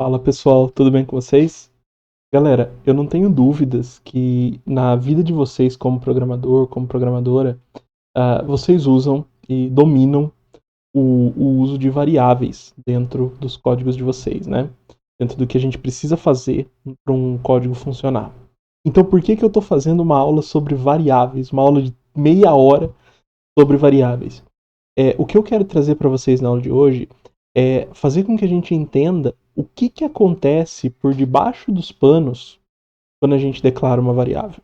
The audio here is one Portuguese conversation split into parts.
Fala pessoal, tudo bem com vocês? Galera, eu não tenho dúvidas que na vida de vocês como programador, como programadora, vocês usam e dominam o uso de variáveis dentro dos códigos de vocês, né? Dentro do que a gente precisa fazer para um código funcionar. Então por que eu estou fazendo uma aula sobre variáveis, uma aula de meia hora sobre variáveis? O que eu quero trazer para vocês na aula de hoje é fazer com que a gente entenda o que acontece por debaixo dos panos quando a gente declara uma variável.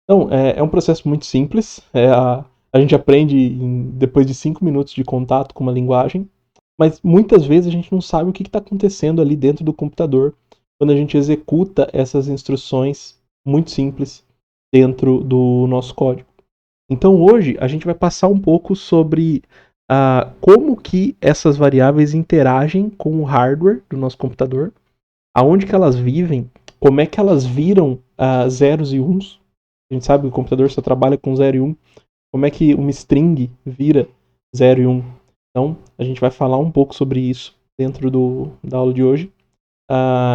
Então, é um processo muito simples. A gente aprende depois de 5 minutos de contato com uma linguagem, mas muitas vezes a gente não sabe o que está acontecendo ali dentro do computador quando a gente executa essas instruções muito simples dentro do nosso código. Então hoje a gente vai passar um pouco sobre como que essas variáveis interagem com o hardware do nosso computador, aonde que elas vivem, como é que elas viram zeros e uns. A gente sabe que o computador só trabalha com 0 e 1. Como é que uma string vira 0 e 1. Então a gente vai falar um pouco sobre isso dentro da aula de hoje.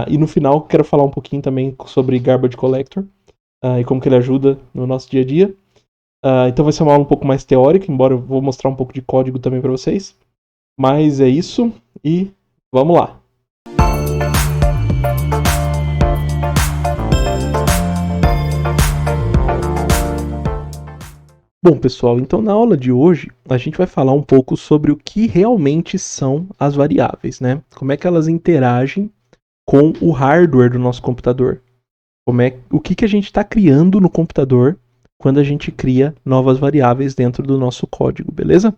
E no final quero falar um pouquinho também sobre Garbage Collector e como que ele ajuda no nosso dia a dia. Então vai ser uma aula um pouco mais teórica, embora eu vou mostrar um pouco de código também para vocês. Mas é isso e vamos lá. Bom, pessoal, então na aula de hoje a gente vai falar um pouco sobre o que realmente são as variáveis, né? Como é que elas interagem com o hardware do nosso computador. O que a gente está criando no computador quando a gente cria novas variáveis dentro do nosso código, beleza?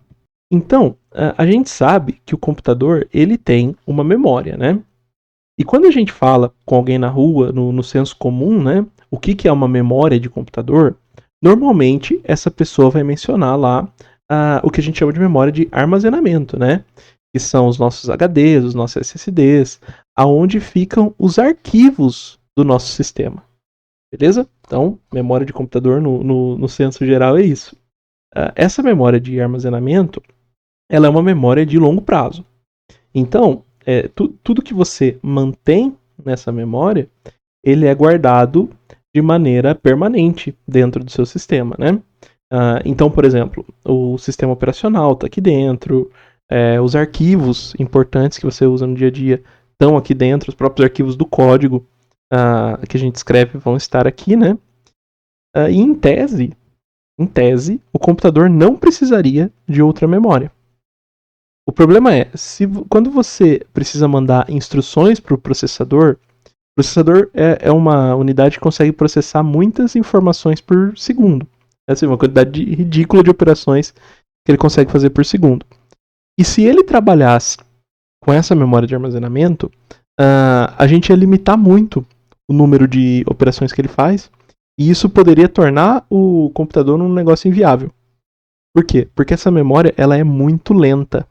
Então, a gente sabe que o computador ele tem uma memória, né? E quando a gente fala com alguém na rua, no senso comum, né? O que é uma memória de computador? Normalmente, essa pessoa vai mencionar lá o que a gente chama de memória de armazenamento, né? Que são os nossos HDs, os nossos SSDs, aonde ficam os arquivos do nosso sistema. Beleza? Então, memória de computador no senso geral é isso. Essa memória de armazenamento, ela é uma memória de longo prazo. Então, tudo que você mantém nessa memória, ele é guardado de maneira permanente dentro do seu sistema, né? Então, por exemplo, o sistema operacional está aqui dentro, os arquivos importantes que você usa no dia a dia estão aqui dentro, os próprios arquivos do código que a gente escreve vão estar aqui, né? E em tese, o computador não precisaria de outra memória. O problema é, quando você precisa mandar instruções para o processador é uma unidade que consegue processar muitas informações por segundo. É assim, uma quantidade ridícula de operações que ele consegue fazer por segundo. E se ele trabalhasse com essa memória de armazenamento, a gente ia limitar muito o número de operações que ele faz, e isso poderia tornar o computador um negócio inviável. Por quê? Porque essa memória ela é muito lenta.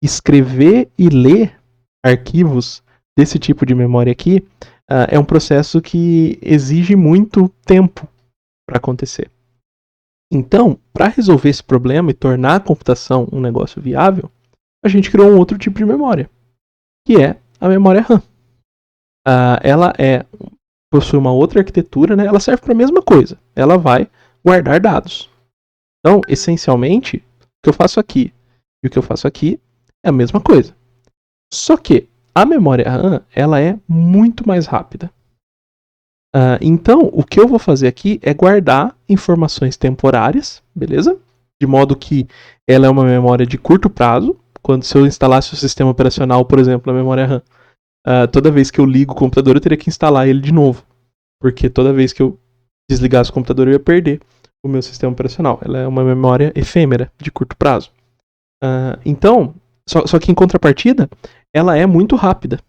Escrever e ler arquivos desse tipo de memória aqui é um processo que exige muito tempo para acontecer. Então, para resolver esse problema e tornar a computação um negócio viável, a gente criou um outro tipo de memória, que é a memória RAM. Ela possui uma outra arquitetura, né? Ela serve para a mesma coisa. Ela vai guardar dados. Então, essencialmente, o que eu faço aqui e o que eu faço aqui é a mesma coisa. Só que a memória RAM ela é muito mais rápida. Então, o que eu vou fazer aqui é guardar informações temporárias, beleza? De modo que ela é uma memória de curto prazo. Quando se eu instalasse o sistema operacional, por exemplo, na memória RAM, toda vez que eu ligo o computador, eu teria que instalar ele de novo. Porque toda vez que eu desligasse o computador, eu ia perder o meu sistema operacional. Ela é uma memória efêmera, de curto prazo. Então, só que em contrapartida, ela é muito rápida.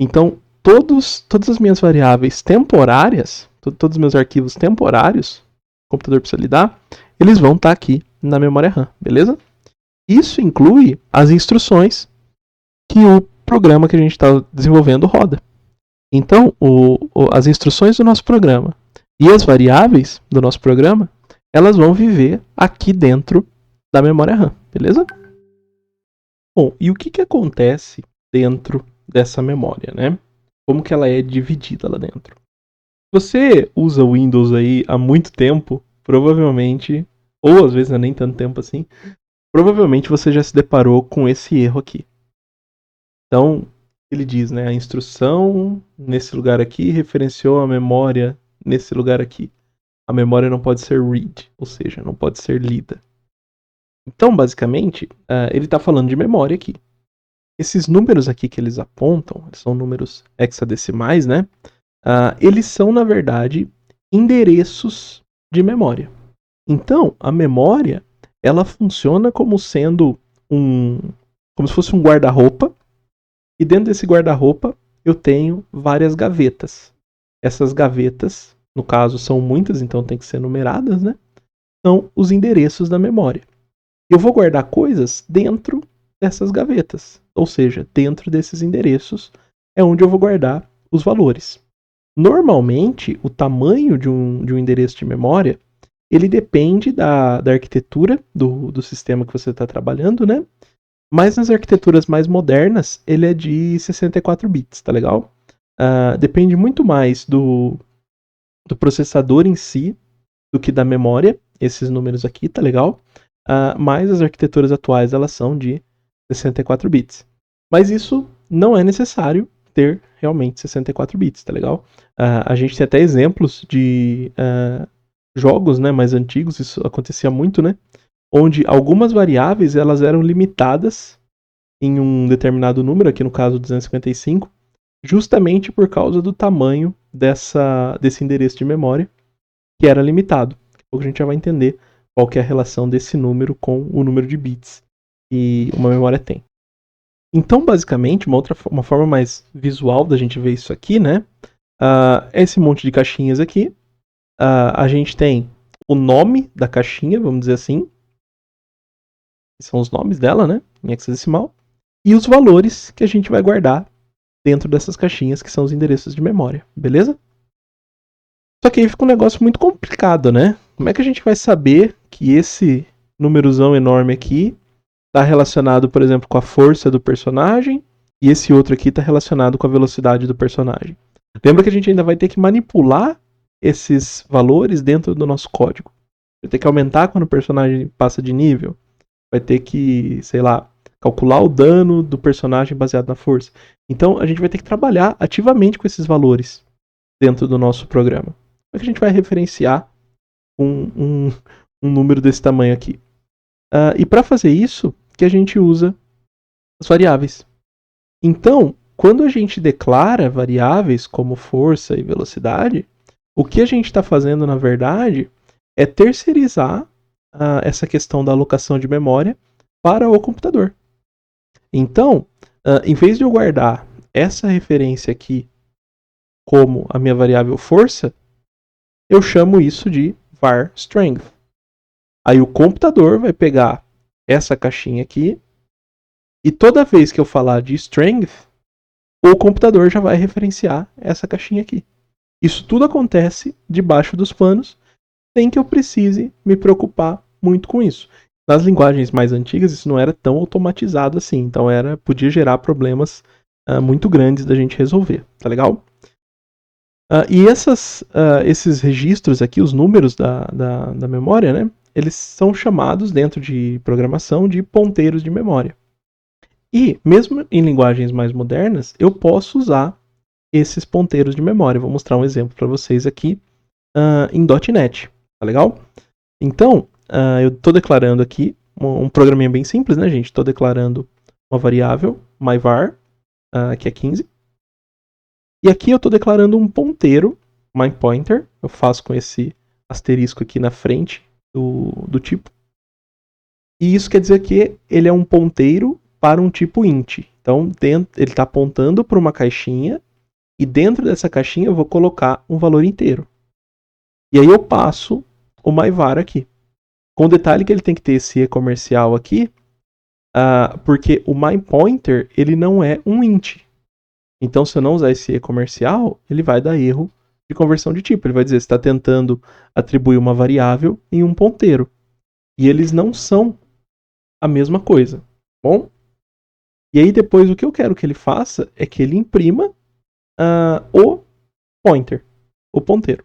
Então, todas as minhas variáveis temporárias, todos os meus arquivos temporários, que o computador precisa lidar, eles vão estar aqui na memória RAM, beleza? Isso inclui as instruções que o programa que a gente está desenvolvendo roda. Então, as instruções do nosso programa e as variáveis do nosso programa, elas vão viver aqui dentro da memória RAM, beleza? Bom, e o que acontece dentro dessa memória, né? Como que ela é dividida lá dentro. Você usa o Windows aí há muito tempo, provavelmente, ou às vezes não é nem tanto tempo assim, provavelmente você já se deparou com esse erro aqui. Então, ele diz, né, a instrução nesse lugar aqui referenciou a memória nesse lugar aqui. A memória não pode ser read, ou seja, não pode ser lida. Então, basicamente, ele está falando de memória aqui. Esses números aqui que eles apontam, são números hexadecimais, né? Eles são, na verdade, endereços de memória. Então, a memória, ela funciona como sendo como se fosse um guarda-roupa, e dentro desse guarda-roupa eu tenho várias gavetas. Essas gavetas, no caso, são muitas, então tem que ser numeradas, né? São os endereços da memória. Eu vou guardar coisas dentro dessas gavetas, ou seja, dentro desses endereços é onde eu vou guardar os valores. Normalmente, o tamanho de um endereço de memória, ele depende da arquitetura do sistema que você está trabalhando, né? Mas nas arquiteturas mais modernas, ele é de 64 bits, tá legal? Depende muito mais do processador em si do que da memória, esses números aqui, tá legal? Mas as arquiteturas atuais, elas são de 64 bits. Mas isso não é necessário ter realmente 64 bits, tá legal? A gente tem até exemplos de jogos, né, mais antigos, isso acontecia muito, né? Onde algumas variáveis elas eram limitadas em um determinado número, aqui no caso 255, justamente por causa do tamanho desse endereço de memória, que era limitado. Daqui a pouco a gente já vai entender qual que é a relação desse número com o número de bits que uma memória tem. Então, basicamente, uma forma mais visual da gente ver isso aqui, né? Esse monte de caixinhas aqui. A gente tem o nome da caixinha, vamos dizer assim. Que são os nomes dela, né? Em hexadecimal. E os valores que a gente vai guardar dentro dessas caixinhas, que são os endereços de memória. Beleza? Só que aí fica um negócio muito complicado, né? Como é que a gente vai saber que esse númerozão enorme aqui está relacionado, por exemplo, com a força do personagem e esse outro aqui está relacionado com a velocidade do personagem? Lembra que a gente ainda vai ter que manipular esses valores dentro do nosso código. Vai ter que aumentar quando o personagem passa de nível. Vai ter que, sei lá, calcular o dano do personagem baseado na força. Então a gente vai ter que trabalhar ativamente com esses valores dentro do nosso programa. Como é que a gente vai referenciar um número desse tamanho aqui? E para fazer isso, que a gente usa as variáveis. Então, quando a gente declara variáveis como força e velocidade, o que a gente está fazendo, na verdade, é terceirizar essa questão da alocação de memória para o computador. Então, em vez de eu guardar essa referência aqui como a minha variável força, eu chamo isso de var strength. Aí o computador vai pegar essa caixinha aqui e toda vez que eu falar de strength, o computador já vai referenciar essa caixinha aqui. Isso tudo acontece debaixo dos panos, sem que eu precise me preocupar muito com isso. Nas linguagens mais antigas, isso não era tão automatizado assim, então podia gerar problemas muito grandes da gente resolver, tá legal? E esses registros aqui, os números da memória, né, eles são chamados dentro de programação de ponteiros de memória. E, mesmo em linguagens mais modernas, eu posso usar esses ponteiros de memória. Vou mostrar um exemplo para vocês aqui em .NET, tá legal? Então, eu estou declarando aqui um programinha bem simples, né, gente? Estou declarando uma variável, myVar, que é 15. E aqui eu estou declarando um ponteiro, myPointer. Eu faço com esse asterisco aqui na frente do tipo. E isso quer dizer que ele é um ponteiro para um tipo int. Então, ele está apontando para uma caixinha e dentro dessa caixinha eu vou colocar um valor inteiro. E aí eu passo o myVar aqui. Com o detalhe que ele tem que ter esse comercial aqui, porque o myPointer ele não é um int. Então, se eu não usar esse comercial, ele vai dar erro de conversão de tipo. Ele vai dizer que está tentando atribuir uma variável em um ponteiro. E eles não são a mesma coisa. Bom? E aí depois o que eu quero que ele faça é que ele imprima o pointer, o ponteiro.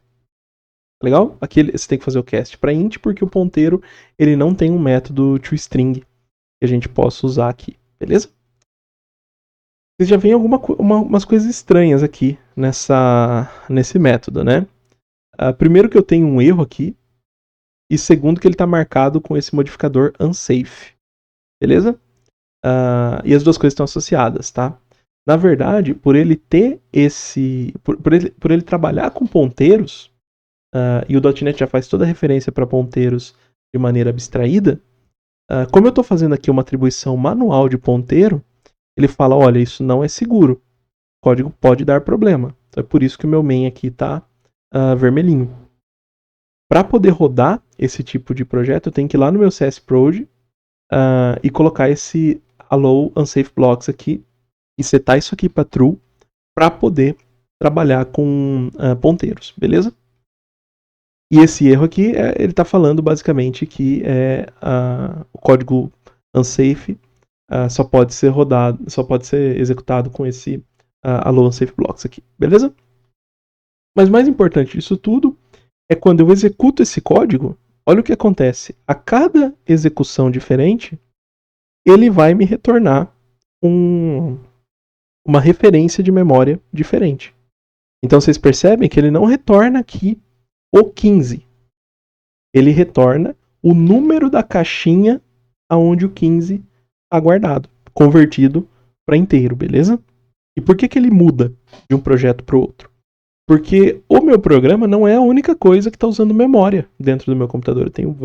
Legal? Aqui você tem que fazer o cast para int, porque o ponteiro ele não tem um método toString que a gente possa usar aqui, beleza? Vocês já veem umas coisas estranhas aqui nesse método, né? Primeiro que eu tenho um erro aqui, e segundo que ele está marcado com esse modificador unsafe, beleza? E as duas coisas estão associadas, tá? Na verdade, por ele ter por ele trabalhar com ponteiros, e o .NET já faz toda a referência para ponteiros de maneira abstraída, como eu estou fazendo aqui uma atribuição manual de ponteiro, ele fala, olha, isso não é seguro, o código pode dar problema. Então é por isso que o meu main aqui está vermelhinho. Para poder rodar esse tipo de projeto, eu tenho que ir lá no meu CSProd e colocar esse allow unsafe blocks aqui e setar isso aqui para true para poder trabalhar com ponteiros, beleza? E esse erro aqui, ele está falando basicamente que o código unsafe só pode ser executado com esse allow unsafe blocks aqui, beleza? Mas mais importante disso tudo é quando eu executo esse código, olha o que acontece. A cada execução diferente, ele vai me retornar uma referência de memória diferente. Então vocês percebem que ele não retorna aqui o 15. Ele retorna o número da caixinha aonde o 15 está guardado, convertido para inteiro, beleza? E por que ele muda de um projeto para o outro? Porque o meu programa não é a única coisa que está usando memória dentro do meu computador. Eu tenho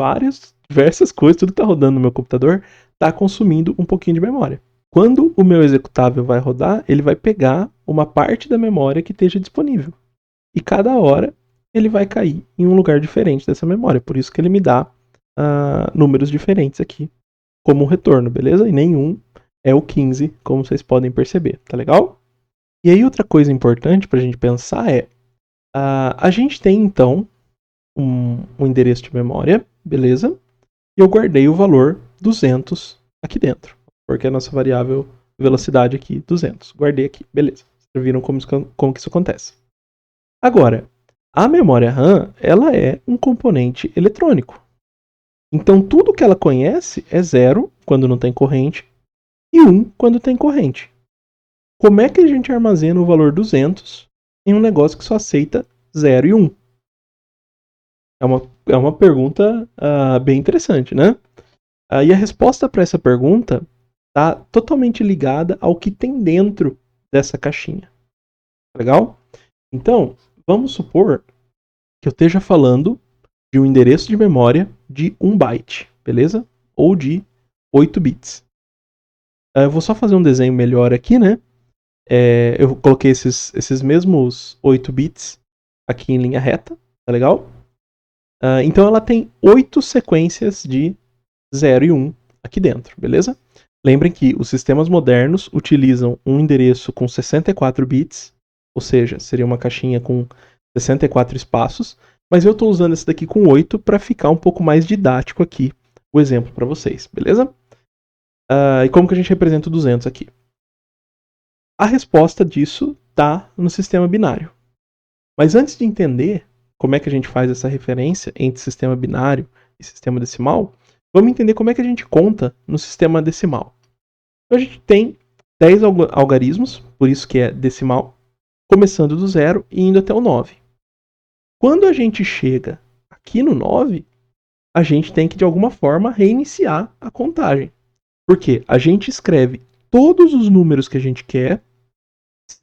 diversas coisas, tudo que está rodando no meu computador está consumindo um pouquinho de memória. Quando o meu executável vai rodar, ele vai pegar uma parte da memória que esteja disponível. E cada hora ele vai cair em um lugar diferente dessa memória. Por isso que ele me dá números diferentes aqui como retorno, beleza? E nenhum é o 15, como vocês podem perceber, tá legal? E aí outra coisa importante para a gente pensar é, a gente tem então um endereço de memória, beleza? E eu guardei o valor 200 aqui dentro, porque a nossa variável velocidade aqui, 200. Guardei aqui, beleza. Vocês viram como que isso acontece. Agora, a memória RAM, ela é um componente eletrônico. Então, tudo que ela conhece é 0 quando não tem corrente e 1 quando tem corrente. Como é que a gente armazena o valor 200 em um negócio que só aceita 0 e 1? É uma pergunta bem interessante, né? E a resposta para essa pergunta está totalmente ligada ao que tem dentro dessa caixinha. Legal? Então, vamos supor que eu esteja falando de um endereço de memória de 1 byte, beleza? Ou de 8 bits. Eu vou só fazer um desenho melhor aqui, né? Eu coloquei esses mesmos 8 bits aqui em linha reta, tá legal? Então ela tem 8 sequências de 0 e 1 aqui dentro, beleza? Lembrem que os sistemas modernos utilizam um endereço com 64 bits, ou seja, seria uma caixinha com 64 espaços, mas eu estou usando esse daqui com 8 para ficar um pouco mais didático aqui o exemplo para vocês, beleza? E como que a gente representa o 200 aqui? A resposta disso está no sistema binário. Mas antes de entender como é que a gente faz essa referência entre sistema binário e sistema decimal, vamos entender como é que a gente conta no sistema decimal. Então a gente tem 10 algarismos, por isso que é decimal, começando do 0 e indo até o 9. Quando a gente chega aqui no 9, a gente tem que de alguma forma reiniciar a contagem. Porque a gente escreve todos os números que a gente quer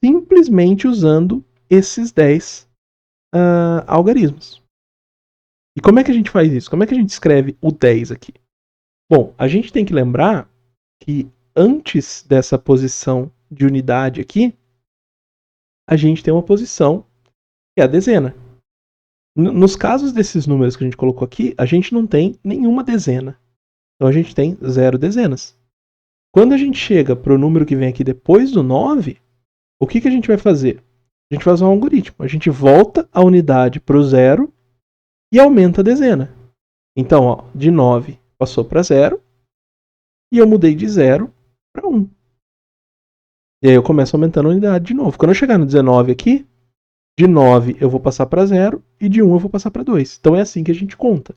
simplesmente usando esses 10 algarismos. E como é que a gente faz isso? Como é que a gente escreve o 10 aqui? Bom, a gente tem que lembrar que antes dessa posição de unidade aqui, a gente tem uma posição que é a dezena. Nos casos desses números que a gente colocou aqui, a gente não tem nenhuma dezena. Então a gente tem 0 dezenas. Quando a gente chega para o número que vem aqui depois do 9, o que a gente vai fazer? A gente faz um algoritmo. A gente volta a unidade para o 0 e aumenta a dezena. Então, ó, de 9 passou para 0 e eu mudei de 0 para 1. E aí eu começo aumentando a unidade de novo. Quando eu chegar no 19 aqui, de 9 eu vou passar para 0 e de 1 eu vou passar para 2. Então é assim que a gente conta.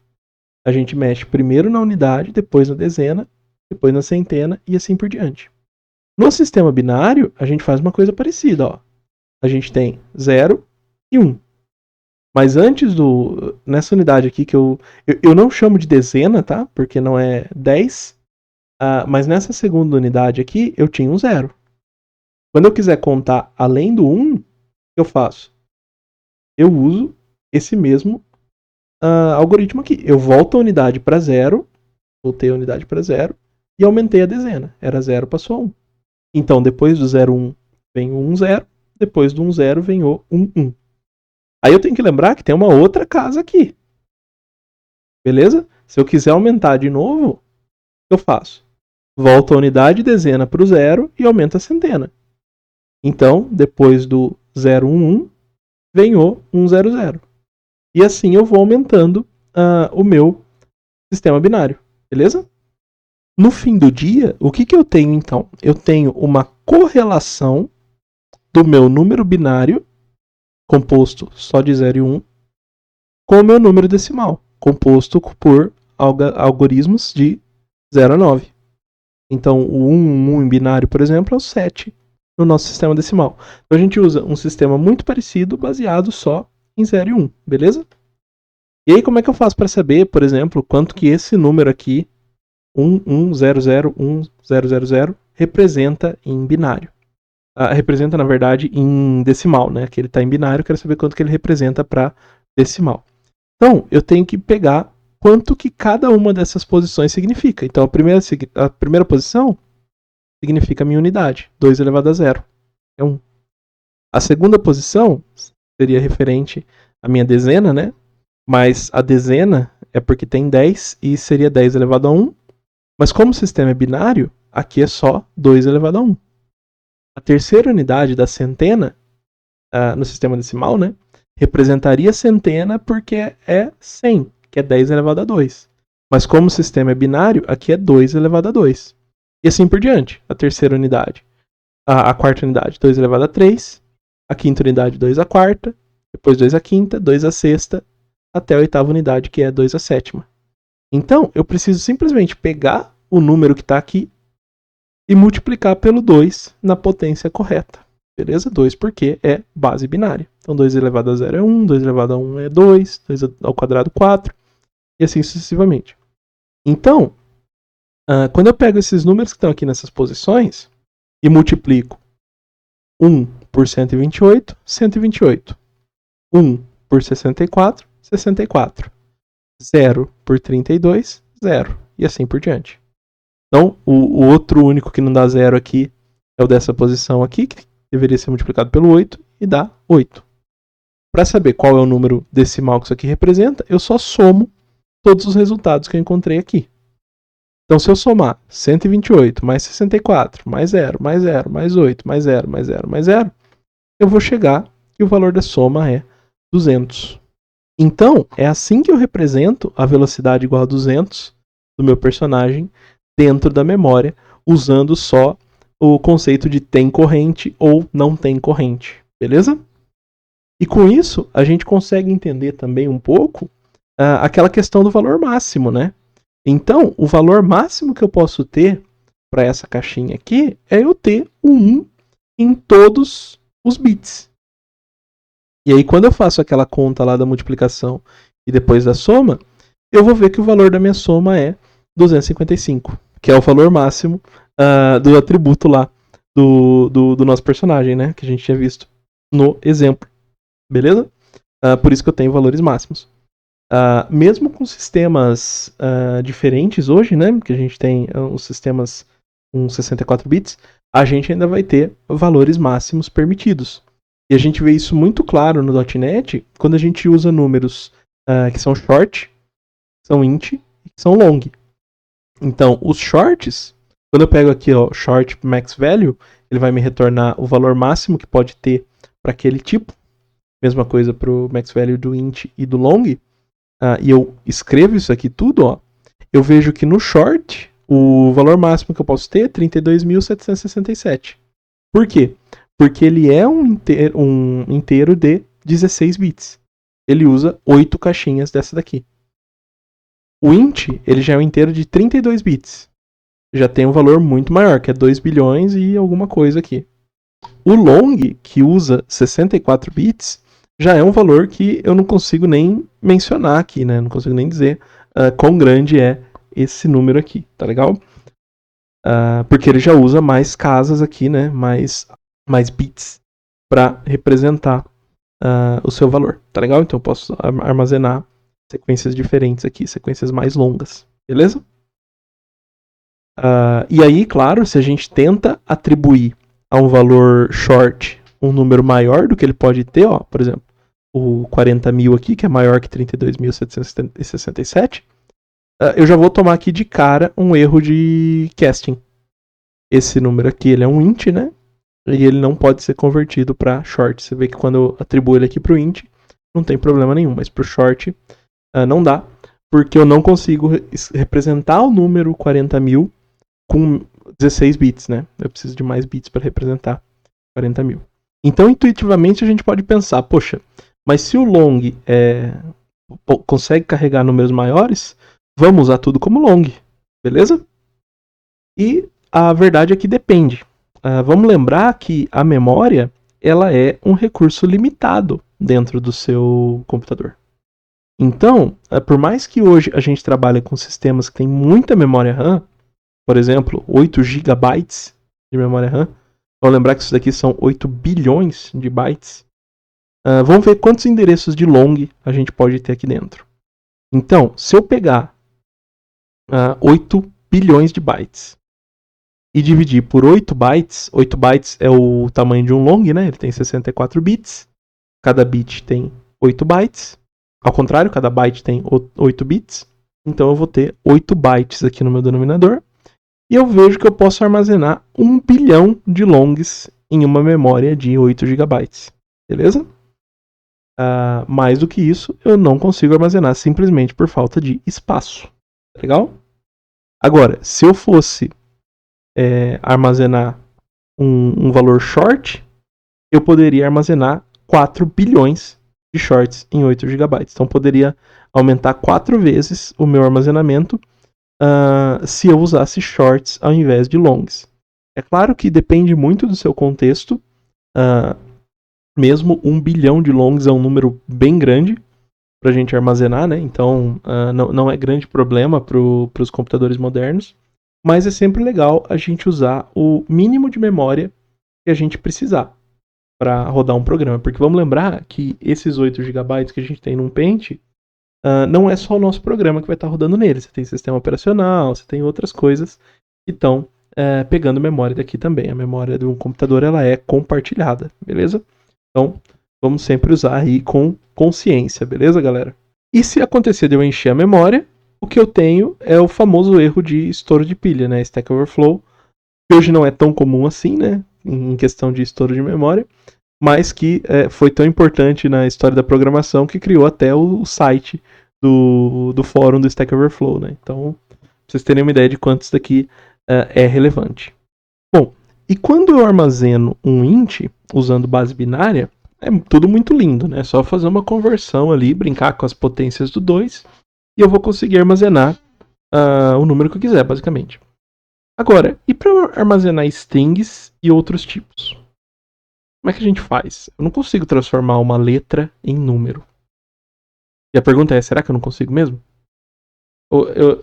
A gente mexe primeiro na unidade, depois na dezena, depois na centena e assim por diante. No sistema binário, a gente faz uma coisa parecida. Ó. A gente tem 0 e 1. Mas antes nessa unidade aqui, que eu não chamo de dezena, tá? Porque não é 10. Mas nessa segunda unidade aqui, eu tinha um 0. Quando eu quiser contar além do 1, o que eu faço? Eu uso esse mesmo algoritmo aqui. Eu volto a unidade para 0, voltei a unidade para 0 e aumentei a dezena. Era 0, passou a 1. Então, depois do 0, 1, vem o 1, 0. Depois do 1, 0, vem o 1, 1. Aí eu tenho que lembrar que tem uma outra casa aqui. Beleza? Se eu quiser aumentar de novo, o que eu faço? Volto a unidade dezena para o 0 e aumento a centena. Então, depois do 011, vem o 100. E assim eu vou aumentando o meu sistema binário. Beleza? No fim do dia, o que eu tenho então? Eu tenho uma correlação do meu número binário, composto só de 0 e 1, com o meu número decimal, composto por algoritmos de 0 a 9. Então, o 1 em binário, por exemplo, é o 7 no nosso sistema decimal. Então, a gente usa um sistema muito parecido, baseado só em 0 e 1, beleza? E aí, como é que eu faço para saber, por exemplo, quanto que esse número aqui, 11001000, representa em binário? Representa, na verdade, em decimal, né? Que ele está em binário, eu quero saber quanto que ele representa para decimal. Então, eu tenho que pegar quanto que cada uma dessas posições significa. Então, a primeira posição significa a minha unidade, 2 elevado a 0, é 1. A segunda posição seria referente à minha dezena, né? Mas a dezena é porque tem 10 e seria 10 elevado a 1. Mas como o sistema é binário, aqui é só 2 elevado a 1. A terceira unidade da centena, no sistema decimal, né? Representaria centena porque é 100, que é 10 elevado a 2. Mas como o sistema é binário, aqui é 2 elevado a 2. E assim por diante. A terceira unidade. A quarta unidade, 2 elevado a 3. A quinta unidade, 2 a quarta. Depois 2 a quinta, 2 a sexta. Até a oitava unidade, que é 2 a sétima. Então, eu preciso simplesmente pegar o número que está aqui e multiplicar pelo 2 na potência correta. Beleza? 2 porque é base binária. Então, 2 elevado a 0 é 1, 2 elevado a 1 é 2, 2 ao quadrado 4, e assim sucessivamente. Então, quando eu pego esses números que estão aqui nessas posições e multiplico 1 por 128, 128. 1 por 64, 64. 0 por 32, 0. E assim por diante. Então, o outro único que não dá 0 aqui é o dessa posição aqui, que deveria ser multiplicado pelo 8, e dá 8. Para saber qual é o número decimal que isso aqui representa, eu só somo todos os resultados que eu encontrei aqui. Então, se eu somar 128 mais 64, mais 0, mais 0, mais 8, mais 0, mais 0, mais 0, eu vou chegar que o valor da soma é 200. Então, é assim que eu represento a velocidade igual a 200 do meu personagem dentro da memória, usando só o conceito de tem corrente ou não tem corrente, beleza? E com isso, a gente consegue entender também um pouco aquela questão do valor máximo, né? Então, o valor máximo que eu posso ter para essa caixinha aqui é eu ter o 1 em todos os bits. E aí, quando eu faço aquela conta lá da multiplicação e depois da soma, eu vou ver que o valor da minha soma é 255, que é o valor máximo do atributo lá do nosso personagem, né? Que a gente tinha visto no exemplo. Beleza? Por isso que eu tenho valores máximos. Mesmo com sistemas diferentes hoje, né? Que a gente tem os sistemas com 64 bits, a gente ainda vai ter valores máximos permitidos. E a gente vê isso muito claro no .NET quando a gente usa números que são short, são int e são long. Então, os shorts, quando eu pego aqui o short max value, ele vai me retornar o valor máximo que pode ter para aquele tipo. Mesma coisa para o max value do int e do long. E eu escrevo isso aqui tudo, ó. Eu vejo que no short, o valor máximo que eu posso ter é 32.767. Por quê? Porque ele é um inteiro de 16 bits. Ele usa 8 caixinhas dessa daqui. O int, ele já é um inteiro de 32 bits. Já tem um valor muito maior, que é 2 bilhões e alguma coisa aqui. O long, que usa 64 bits, já é um valor que eu não consigo nem mencionar aqui, né? Não consigo nem dizer quão grande é esse número aqui, tá legal? Porque ele já usa mais casas aqui, né? Mais bits para representar o seu valor, tá legal? Então eu posso armazenar sequências diferentes aqui, sequências mais longas, beleza? E aí, claro, se a gente tenta atribuir a um valor short um número maior do que ele pode ter, ó, por exemplo, o 40.000 aqui, que é maior que 32.767, eu já vou tomar aqui de cara um erro de casting. Esse número aqui, ele é um int, né? E ele não pode ser convertido para short. Você vê que quando eu atribuo ele aqui para o int, não tem problema nenhum, mas para o short não dá, porque eu não consigo representar o número 40.000 com 16 bits, né? Eu preciso de mais bits para representar 40.000. Então, intuitivamente, a gente pode pensar, poxa, mas se o long consegue carregar números maiores, vamos usar tudo como long, beleza? E a verdade é que depende. Vamos lembrar que a memória ela é um recurso limitado dentro do seu computador. Então, por mais que hoje a gente trabalhe com sistemas que têm muita memória RAM, por exemplo, 8 GB de memória RAM, vamos lembrar que isso daqui são 8 bilhões de bytes. Vamos ver quantos endereços de long a gente pode ter aqui dentro. Então, se eu pegar 8 bilhões de bytes e dividir por 8 bytes é o tamanho de um long, né? Ele tem 64 bits. Cada bit tem 8 bytes. Ao contrário, cada byte tem 8 bits. Então eu vou ter 8 bytes aqui no meu denominador. E eu vejo que eu posso armazenar 1 bilhão de longs em uma memória de 8 GB. Beleza? Mais do que isso, eu não consigo armazenar simplesmente por falta de espaço. Legal? Agora, se eu fosse armazenar um valor short, eu poderia armazenar 4 bilhões de shorts em 8 GB. Então poderia aumentar 4 vezes o meu armazenamento se eu usasse shorts ao invés de longs. É claro que depende muito do seu contexto. Mesmo 1 bilhão de longs é um número bem grande para a gente armazenar, né? Então não é grande problema para os computadores modernos. Mas é sempre legal a gente usar o mínimo de memória que a gente precisar para rodar um programa. Porque vamos lembrar que esses 8 GB que a gente tem num Paint não é só o nosso programa que vai estar rodando nele. Você tem sistema operacional, você tem outras coisas que estão pegando memória daqui também. A memória de um computador ela é compartilhada, beleza? Então, vamos sempre usar aí com consciência, beleza, galera? E se acontecer de eu encher a memória, o que eu tenho é o famoso erro de estouro de pilha, né? Stack Overflow, que hoje não é tão comum assim, né? Em questão de estouro de memória, mas que foi tão importante na história da programação que criou até o site do fórum do Stack Overflow, né? Então, pra vocês terem uma ideia de quanto isso daqui é relevante. Bom, e quando eu armazeno um int usando base binária, é tudo muito lindo, né? É só fazer uma conversão ali, brincar com as potências do 2 e eu vou conseguir armazenar o número que eu quiser, basicamente. Agora, e para armazenar strings e outros tipos? Como é que a gente faz? Eu não consigo transformar uma letra em número. E a pergunta é, será que eu não consigo mesmo?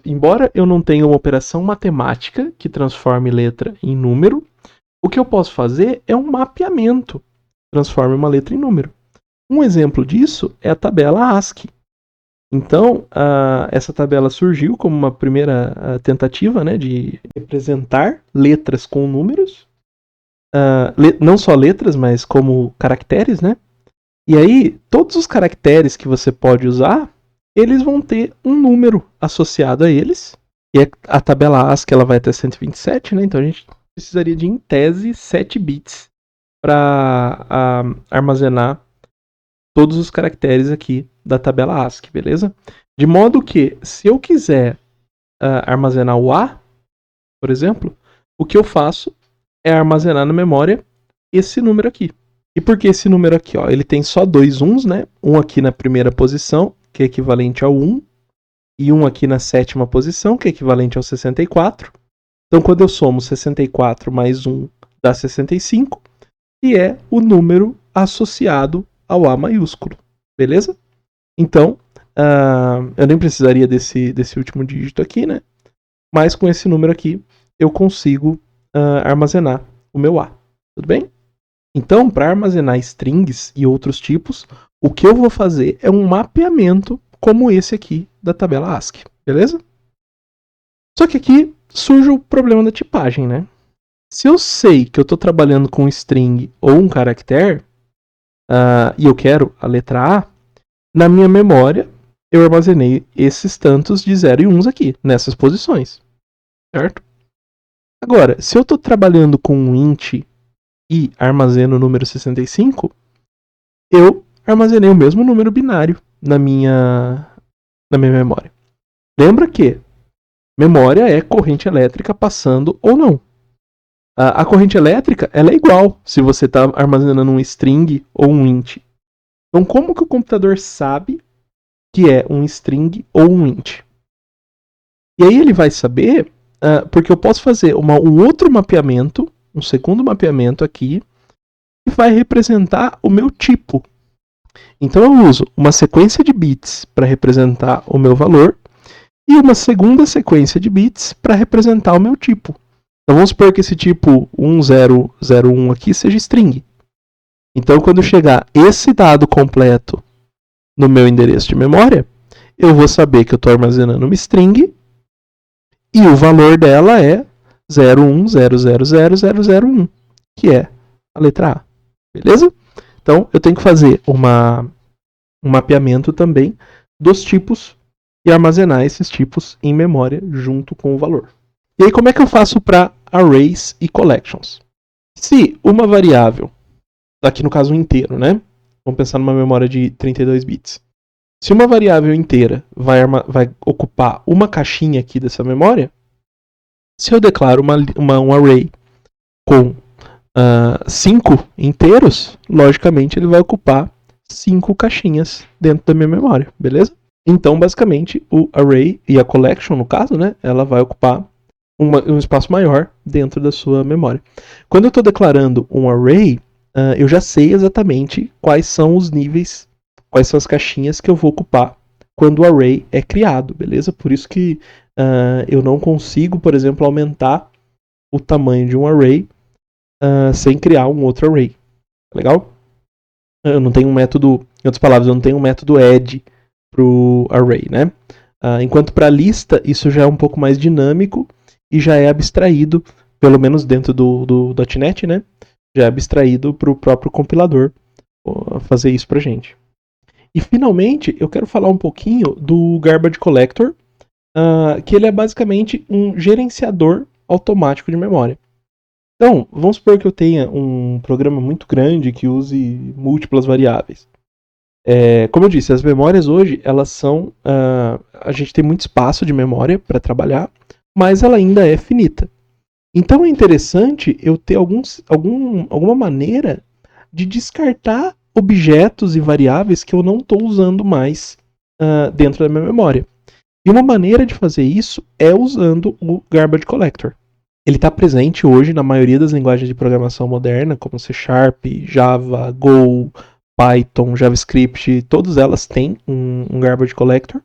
Embora eu não tenha uma operação matemática que transforme letra em número, o que eu posso fazer é um mapeamento que transforme uma letra em número. Um exemplo disso é a tabela ASCII. Então, essa tabela surgiu como uma primeira tentativa, né, de representar letras com números. Não só letras, mas como caracteres, né? E aí, todos os caracteres que você pode usar, eles vão ter um número associado a eles. E a tabela ASCII ela vai até 127, né? Então a gente precisaria de, em tese, 7 bits para armazenar todos os caracteres aqui da tabela ASCII, beleza? De modo que, se eu quiser armazenar o A, por exemplo, o que eu faço é armazenar na memória esse número aqui. E por que esse número aqui? Ó? Ele tem só 2 uns, né? Um aqui na primeira posição, que é equivalente ao 1, e um aqui na sétima posição, que é equivalente ao 64. Então, quando eu somo 64 mais 1, dá 65, e é o número associado ao A maiúsculo. Beleza? Então, eu nem precisaria desse último dígito aqui, né? Mas com esse número aqui, eu consigo armazenar o meu A. Tudo bem? Então, para armazenar strings e outros tipos, o que eu vou fazer é um mapeamento como esse aqui da tabela ASCII. Beleza? Só que aqui surge o problema da tipagem, né? Se eu sei que eu estou trabalhando com um string ou um caractere, e eu quero a letra A, na minha memória eu armazenei esses tantos de 0 e 1 aqui, nessas posições. Certo? Agora, se eu estou trabalhando com um int e armazeno o número 65, eu armazenei o mesmo número binário na minha memória. Lembra que memória é corrente elétrica passando ou não. A corrente elétrica ela é igual se você está armazenando um string ou um int. Então, como que o computador sabe que é um string ou um int? E aí ele vai saber, porque eu posso fazer um outro mapeamento, um segundo mapeamento aqui, que vai representar o meu tipo. Então eu uso uma sequência de bits para representar o meu valor e uma segunda sequência de bits para representar o meu tipo. Então vamos supor que esse tipo 1001 aqui seja string. Então quando chegar esse dado completo no meu endereço de memória, eu vou saber que eu estou armazenando uma string e o valor dela é 01000001, que é a letra A. Beleza? Então eu tenho que fazer um mapeamento também dos tipos e armazenar esses tipos em memória junto com o valor. E aí como é que eu faço para arrays e collections? Se uma variável, aqui no caso um inteiro, né? Vamos pensar numa memória de 32 bits. Se uma variável inteira vai ocupar uma caixinha aqui dessa memória, se eu declaro um array com 5 inteiros, logicamente ele vai ocupar 5 caixinhas dentro da minha memória, beleza? Então, basicamente, o array e a collection, no caso, né, ela vai ocupar um espaço maior dentro da sua memória. Quando eu estou declarando um array, eu já sei exatamente quais são os níveis, quais são as caixinhas que eu vou ocupar quando o array é criado, beleza? Por isso que eu não consigo, por exemplo, aumentar o tamanho de um array sem criar um outro array. Legal? Eu não tenho um método, em outras palavras, eu não tenho um método add para o array, né? Enquanto para a lista, isso já é um pouco mais dinâmico e já é abstraído, pelo menos dentro do .NET, né? Já é abstraído para o próprio compilador fazer isso para a gente. E finalmente, eu quero falar um pouquinho do Garbage Collector, que ele é basicamente um gerenciador automático de memória. Então, vamos supor que eu tenha um programa muito grande que use múltiplas variáveis. Como eu disse, as memórias hoje, elas são... a gente tem muito espaço de memória para trabalhar, mas ela ainda é finita. Então é interessante eu ter alguma maneira de descartar objetos e variáveis que eu não estou usando mais dentro da minha memória. E uma maneira de fazer isso é usando o Garbage Collector. Ele está presente hoje na maioria das linguagens de programação moderna, como C#, Java, Go, Python, JavaScript, todas elas têm um Garbage Collector.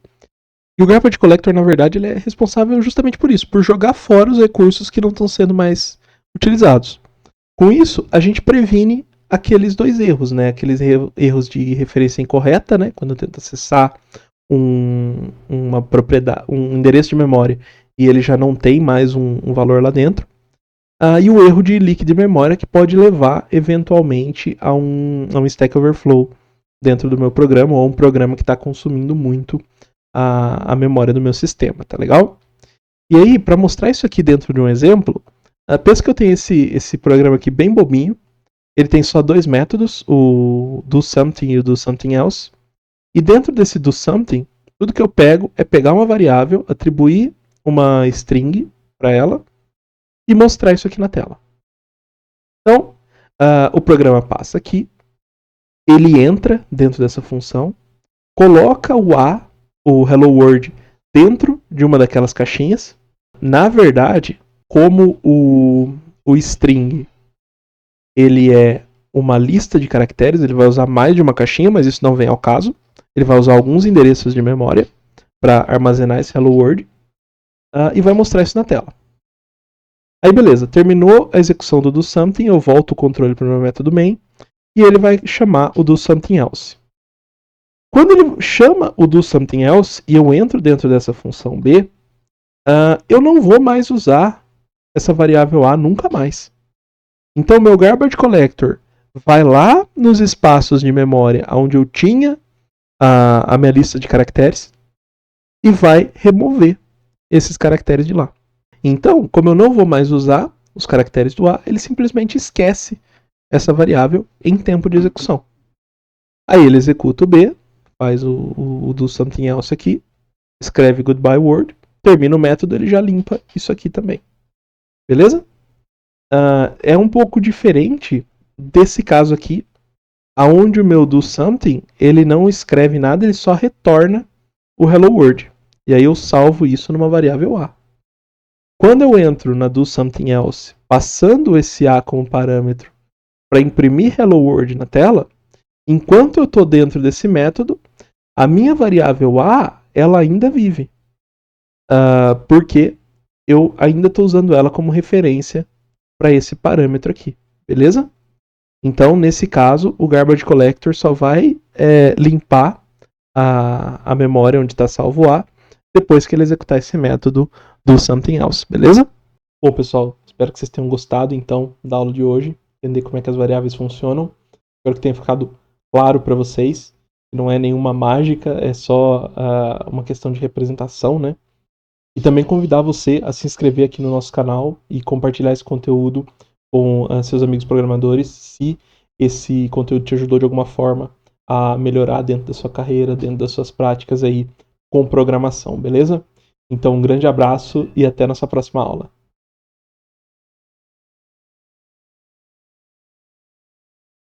E o Garbage Collector, na verdade, ele é responsável justamente por isso, por jogar fora os recursos que não estão sendo mais utilizados. Com isso, a gente previne aqueles dois erros, né? Aqueles erros de referência incorreta, né? Quando eu tento acessar uma propriedade, um endereço de memória e ele já não tem mais um valor lá dentro. E o erro de leak de memória que pode levar eventualmente a um Stack Overflow dentro do meu programa ou um programa que está consumindo muito a memória do meu sistema, tá legal? E aí, para mostrar isso aqui dentro de um exemplo, pensa que eu tenho esse programa aqui bem bobinho. Ele tem só 2 métodos, o doSomething e o doSomethingElse. E dentro desse doSomething, tudo que eu pego é pegar uma variável, atribuir uma string para ela e mostrar isso aqui na tela. Então, O programa passa aqui, ele entra dentro dessa função, coloca o Hello World, dentro de uma daquelas caixinhas. Na verdade, como o string ele é uma lista de caracteres, ele vai usar mais de uma caixinha, mas isso não vem ao caso. Ele vai usar alguns endereços de memória para armazenar esse Hello World e vai mostrar isso na tela. Aí beleza, terminou a execução do doSomething, eu volto o controle para o meu método main e ele vai chamar o doSomethingElse. Quando ele chama o doSomethingElse e eu entro dentro dessa função B, eu não vou mais usar essa variável A nunca mais. Então, meu garbage collector vai lá nos espaços de memória onde eu tinha a minha lista de caracteres e vai remover esses caracteres de lá. Então, como eu não vou mais usar os caracteres do A, ele simplesmente esquece essa variável em tempo de execução. Aí ele executa o B, faz o do something else aqui, escreve goodbye word, termina o método, ele já limpa isso aqui também. Beleza? É um pouco diferente desse caso aqui, aonde o meu doSomething, ele não escreve nada, ele só retorna o hello world. E aí eu salvo isso numa variável A. Quando eu entro na doSomethingElse, passando esse A como parâmetro para imprimir hello world na tela, enquanto eu estou dentro desse método, a minha variável A, ela ainda vive. Porque eu ainda estou usando ela como referência para esse parâmetro aqui, beleza? Então, nesse caso, o garbage collector só vai limpar a memória onde está salvo A depois que ele executar esse método do something else, beleza? Bom, pessoal, espero que vocês tenham gostado, então, da aula de hoje, entender como é que as variáveis funcionam. Espero que tenha ficado claro para vocês. Não é nenhuma mágica, é só uma questão de representação, né? E também convidar você a se inscrever aqui no nosso canal e compartilhar esse conteúdo com seus amigos programadores, se esse conteúdo te ajudou de alguma forma a melhorar dentro da sua carreira, dentro das suas práticas aí com programação, beleza? Então, um grande abraço e até nossa próxima aula.